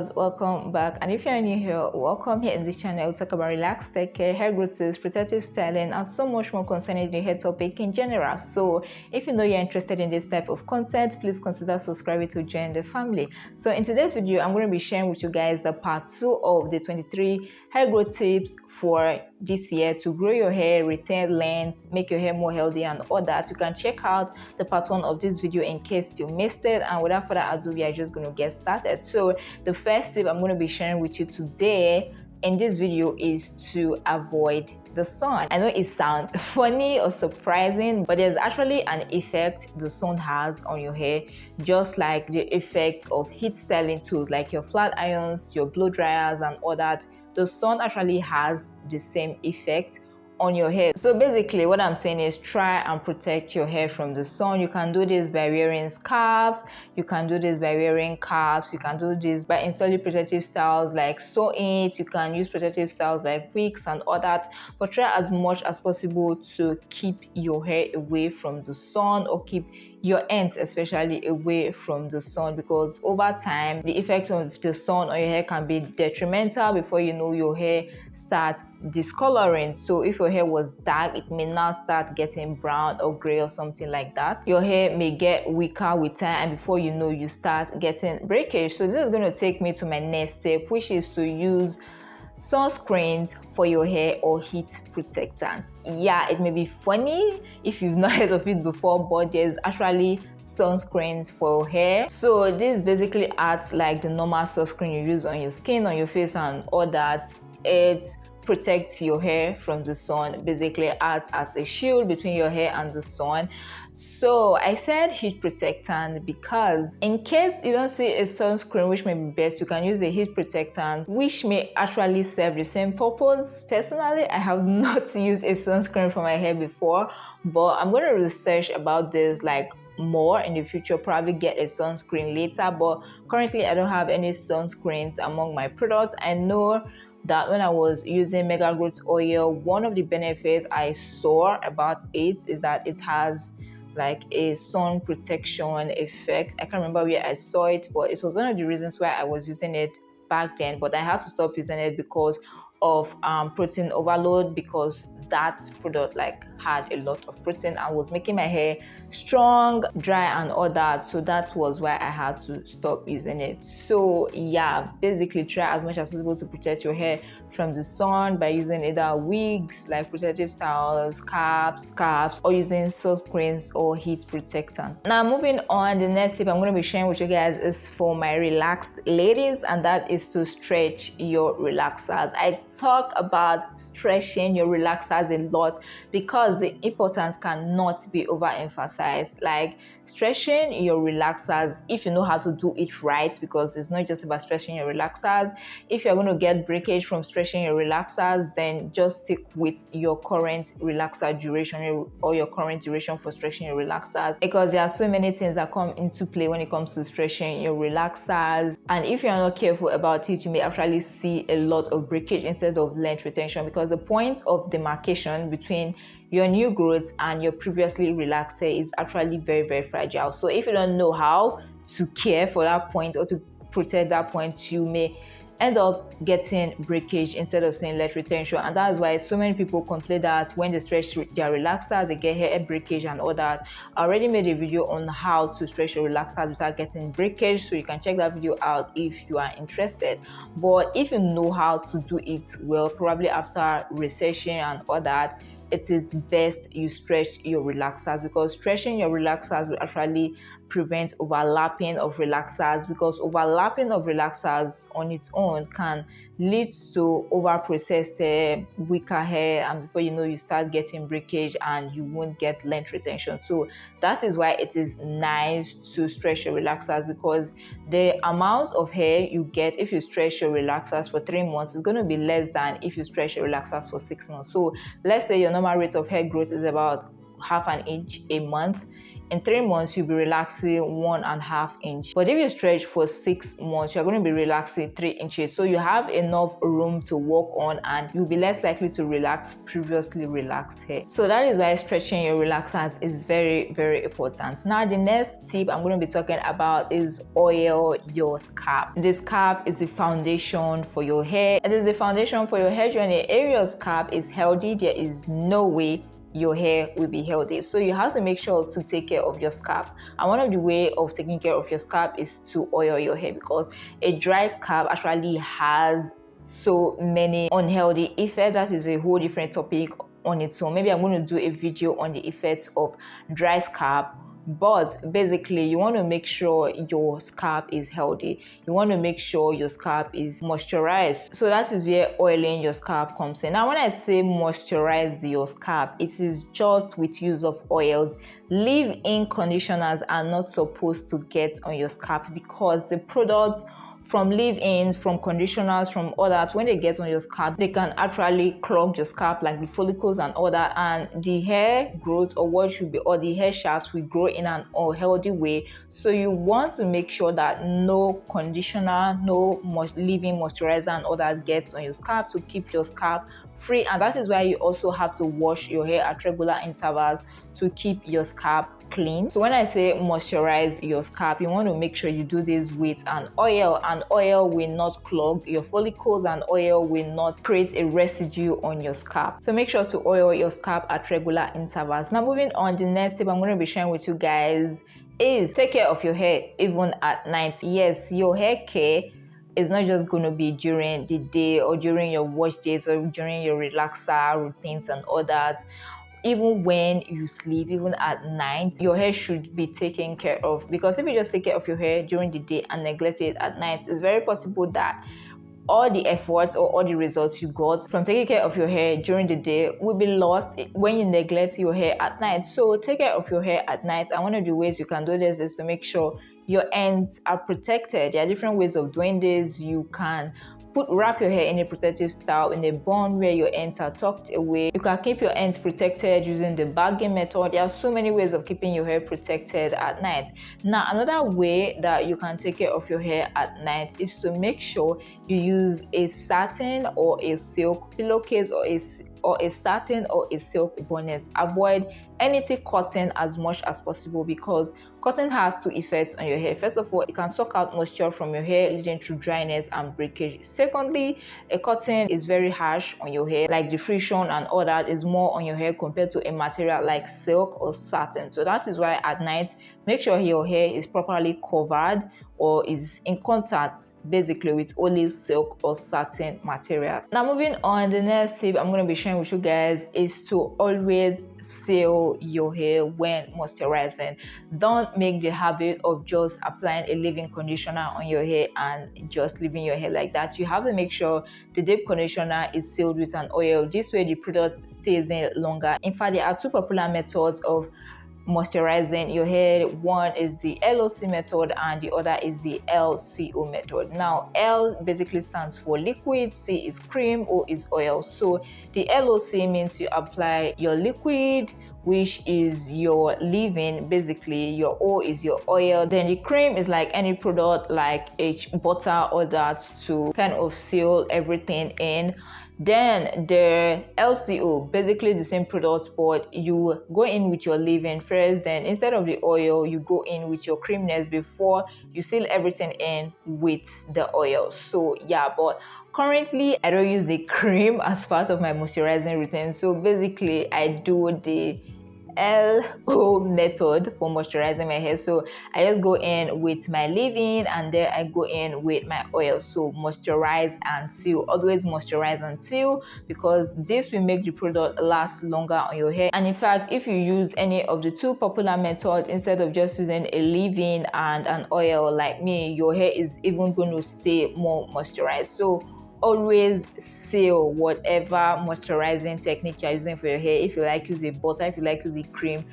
girls, welcome back. And if you're new here, welcome. Here in this channel we'll talk about relaxed hair care, hair growth tips, protective styling, and so much more concerning the hair topic in general. So if you know you're interested in this type of content, please consider subscribing to join the family. So in today's video, I'm going to be sharing with you guys the part 2 of the 23 hair growth tips for this year to grow your hair, retain length, make your hair more healthy, and all that. You can check out the part 1 of this video in case you missed it. And without further ado, we are just going to get started. So the first tip I'm going to be sharing with you today in this video is to avoid the sun. I know it sounds funny or surprising, but there's actually an effect the sun has on your hair, just like the effect of heat styling tools like your flat irons, your blow dryers, and all that. The sun actually has the same effect on your hair. So basically what I'm saying is try and protect your hair from the sun. You can do this by wearing scarves, you can do this by wearing caps, you can do this by installing protective styles like sew-ins, you can use protective styles like wigs and all that, but try as much as possible to keep your hair away from the sun, or keep your ends especially away from the sun, because over time the effect of the sun on your hair can be detrimental. Before you know, your hair starts discoloring. So if your hair was dark, it may now start getting brown or gray or something like that. Your hair may get weaker with time, and before you know, you start getting breakage. So this is going to take me to my next step, which is to use sunscreens for your hair or heat protectants. Yeah, it may be funny if you've not heard of it before, but there's actually sunscreens for hair. So this basically acts like the normal sunscreen you use on your skin, on your face, and all that. It protects your hair from the sun, basically acts as a shield between your hair and the sun. So I said heat protectant because in case you don't see a sunscreen which may be best, you can use a heat protectant which may actually serve the same purpose. Personally, I have not used a sunscreen for my hair before, but I'm going to research about this like more in the future, probably get a sunscreen later. But currently I don't have any sunscreens among my products. I know that when I was using Mega Growth Oil, one of the benefits I saw about it is that it has like a sun protection effect. I can't remember where I saw it, but it was one of the reasons why I was using it back then, but I had to stop using it because of protein overload, because that product like had a lot of protein and was making my hair strong, dry, and all that. So that was why I had to stop using it. So yeah, basically try as much as possible to protect your hair from the sun by using either wigs like protective styles, caps, scarves, or using sunscreens or heat protectants. Now moving on, the next tip I'm going to be sharing with you guys is for my relaxed ladies, and that is to stretch your relaxers. I talk about stretching your relaxers a lot because the importance cannot be overemphasized. Like stretching your relaxers, if you know how to do it right, because it's not just about stretching your relaxers. If you're going to get breakage from stretching your relaxers, then just stick with your current relaxer duration or your current duration for stretching your relaxers, because there are so many things that come into play when it comes to stretching your relaxers. And if you're not careful about it, you may actually see a lot of breakage instead of length retention, because the point of demarcation between your new growth and your previously relaxed hair is actually very, very fragile. So if you don't know how to care for that point or to protect that point, you may end up getting breakage instead of seeing length retention. And that's why so many people complain that when they stretch their relaxers, they get hair breakage and all that. I already made a video on how to stretch your relaxers without getting breakage, so you can check that video out if you are interested. But if you know how to do it well, probably after researching and all that, it is best you stretch your relaxers, because stretching your relaxers will actually prevent overlapping of relaxers, because overlapping of relaxers on its own can lead to over processed hair, weaker hair, and before you know, you start getting breakage and you won't get length retention. So that is why it is nice to stretch your relaxers, because the amount of hair you get if you stretch your relaxers for 3 months is going to be less than if you stretch your relaxers for 6 months. So let's say your normal rate of hair growth is about half an inch a month. in 3 months you'll be relaxing 1.5 inch, but if you stretch for 6 months you're going to be relaxing 3 inches. So you have enough room to work on and you'll be less likely to relax previously relaxed hair. So that is why stretching your relaxers is very, very important. Now the next tip I'm going to be talking about is oil your scalp. The scalp is the foundation for your hair. It is the foundation for your hair journey. If your scalp is healthy, there is no way your hair will be healthy. So you have to make sure to take care of your scalp, and one of the way of taking care of your scalp is to oil your hair, because a dry scalp actually has so many unhealthy effects. That is a whole different topic on its own. Maybe I'm going to do a video on the effects of dry scalp. But basically, you want to make sure your scalp is healthy. You want to make sure your scalp is moisturized. So that is where oiling your scalp comes in. Now, when I say moisturize your scalp, it is just with use of oils. Leave-in conditioners are not supposed to get on your scalp, because the products from leave-ins, from conditioners, from all that, when they get on your scalp, they can actually clog your scalp, like the follicles and all that, and the hair growth, or what should be, or the hair shafts will grow in an unhealthy way. So you want to make sure that no conditioner, no leave-in moisturizer and all that gets on your scalp, to keep your scalp free. And that is why you also have to wash your hair at regular intervals to keep your scalp clean. So when I say moisturize your scalp, you want to make sure you do this with an oil, and oil will not clog your follicles, and oil will not create a residue on your scalp. So make sure to oil your scalp at regular intervals. Now moving on, the next tip I'm going to be sharing with you guys is take care of your hair even at night. Yes, your hair care is not just going to be during the day or during your wash days or during your relaxer routines and all that. Even when you sleep, even at night, your hair should be taken care of, because if you just take care of your hair during the day and neglect it at night, it's very possible that all the efforts or all the results you got from taking care of your hair during the day will be lost when you neglect your hair at night. So take care of your hair at night, and one of the ways you can do this is to make sure your ends are protected. There are different ways of doing this. You can wrap your hair in a protective style in a bun where your ends are tucked away. You can keep your ends protected using the bagging method. There are so many ways of keeping your hair protected at night. Now, another way that you can take care of your hair at night is to make sure you use a satin or a silk pillowcase, or a satin or a silk bonnet. Avoid anything cotton as much as possible, because cotton has two effects on your hair. First of all, it can suck out moisture from your hair, leading to dryness and breakage. Secondly, a cotton is very harsh on your hair, like the friction and all that is more on your hair compared to a material like silk or satin. So that is why at night, make sure your hair is properly covered or is in contact basically with only silk or satin materials. Now moving on, the next tip I'm going to be sharing with you guys is to always seal your hair when moisturizing. Don't make the habit of just applying a leave-in conditioner on your hair and just leaving your hair like that. You have to make sure the deep conditioner is sealed with an oil. This way the product stays in longer. In fact, there are two popular methods of moisturizing your hair. One is the LOC method and the other is the LCO method. Now, L basically stands for liquid, C is cream, O is oil. So the LOC means you apply your liquid, which is your leave-in, basically your O is your oil. Then the cream is like any product like butter or that, to kind of seal everything in. Then the LCO, basically the same product, but you go in with your leave-in first. Then instead of the oil, you go in with your creaminess before you seal everything in with the oil. So yeah, but currently I don't use the cream as part of my moisturizing routine. So basically I do the LO method for moisturizing my hair. So I just go in with my leave-in and then I go in with my oil. So moisturize and seal. Always moisturize and seal, because this will make the product last longer on your hair. And in fact, if you use any of the two popular methods instead of just using a leave-in and an oil like me, your hair is even going to stay more moisturized. So always seal whatever moisturizing technique you're using for your hair. If you like, use a butter. If you like, use a cream.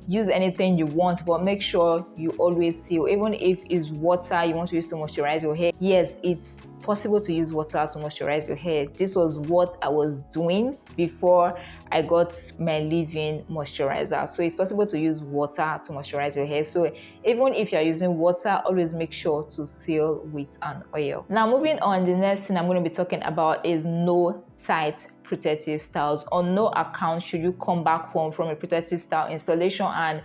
Use anything you want, but make sure you always seal. Even if it's water you want to use to moisturize your hair, yes, it's possible to use water to moisturize your hair. This was what I was doing before I got my leave-in moisturizer. So it's possible to use water to moisturize your hair. So even if you're using water, always make sure to seal with an oil. Now moving on, the next thing I'm going to be talking about is no tight protective styles. On no account should you come back home from a protective style installation and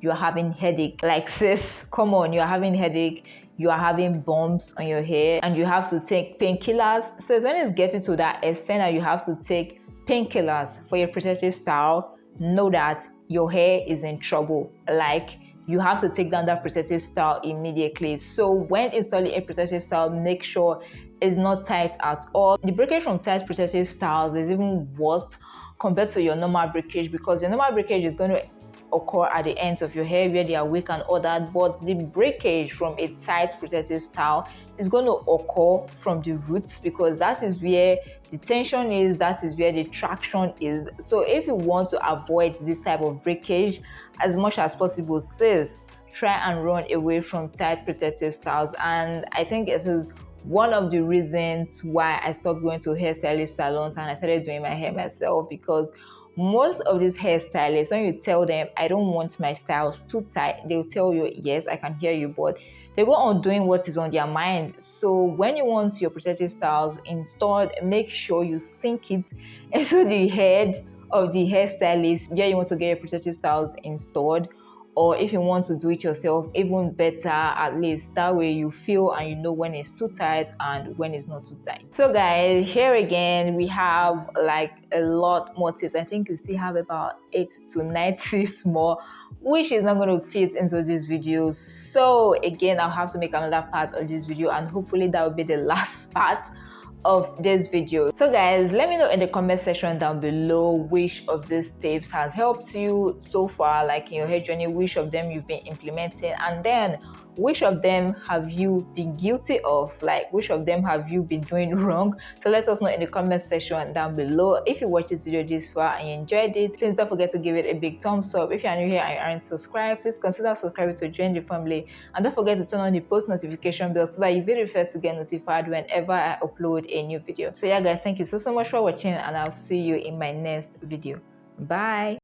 you're having headache. Like, sis, come on, you're having headache, you are having bumps on your hair, and you have to take painkillers. So when it's getting to that extent that you have to take painkillers for your protective style, know that your hair is in trouble. Like, you have to take down that protective style immediately. So when installing a protective style, make sure it's not tight at all. The breakage from tight protective styles is even worse compared to your normal breakage, because your normal breakage is going to occur at the ends of your hair where they are weak and all that, but the breakage from a tight protective style is going to occur from the roots, because that is where the tension is, that is where the traction is. So if you want to avoid this type of breakage as much as possible, sis, try and run away from tight protective styles. And I think it is one of the reasons why I stopped going to hairstylist salons and I started doing my hair myself, because most of these hairstylists, when you tell them I don't want my styles too tight, they'll tell you, yes, I can hear you, but they go on doing what is on their mind. So when you want your protective styles installed, make sure you sink it into the head of the hairstylist where you want to get your protective styles installed. Or if you want to do it yourself, even better, at least that way you feel and you know when it's too tight and when it's not too tight. So guys, here again we have like a lot more tips. I think we still have about 8 to 9 tips more, which is not going to fit into this video. So again, I'll have to make another part of this video, and hopefully that will be the last part of this video. So guys, let me know in the comment section down below which of these tips has helped you so far, like in your hair journey, which of them you've been implementing, and then which of them have you been guilty of, like which of them have you been doing wrong. So let us know in the comment section down below. If you watched this video this far and you enjoyed it, please don't forget to give it a big thumbs up. If you are new here and you aren't subscribed, please consider subscribing to join the family, and don't forget to turn on the post notification bell so that you'll be the first to get notified whenever I upload a new video. So yeah guys, thank you so much for watching, and I'll see you in my next video. Bye.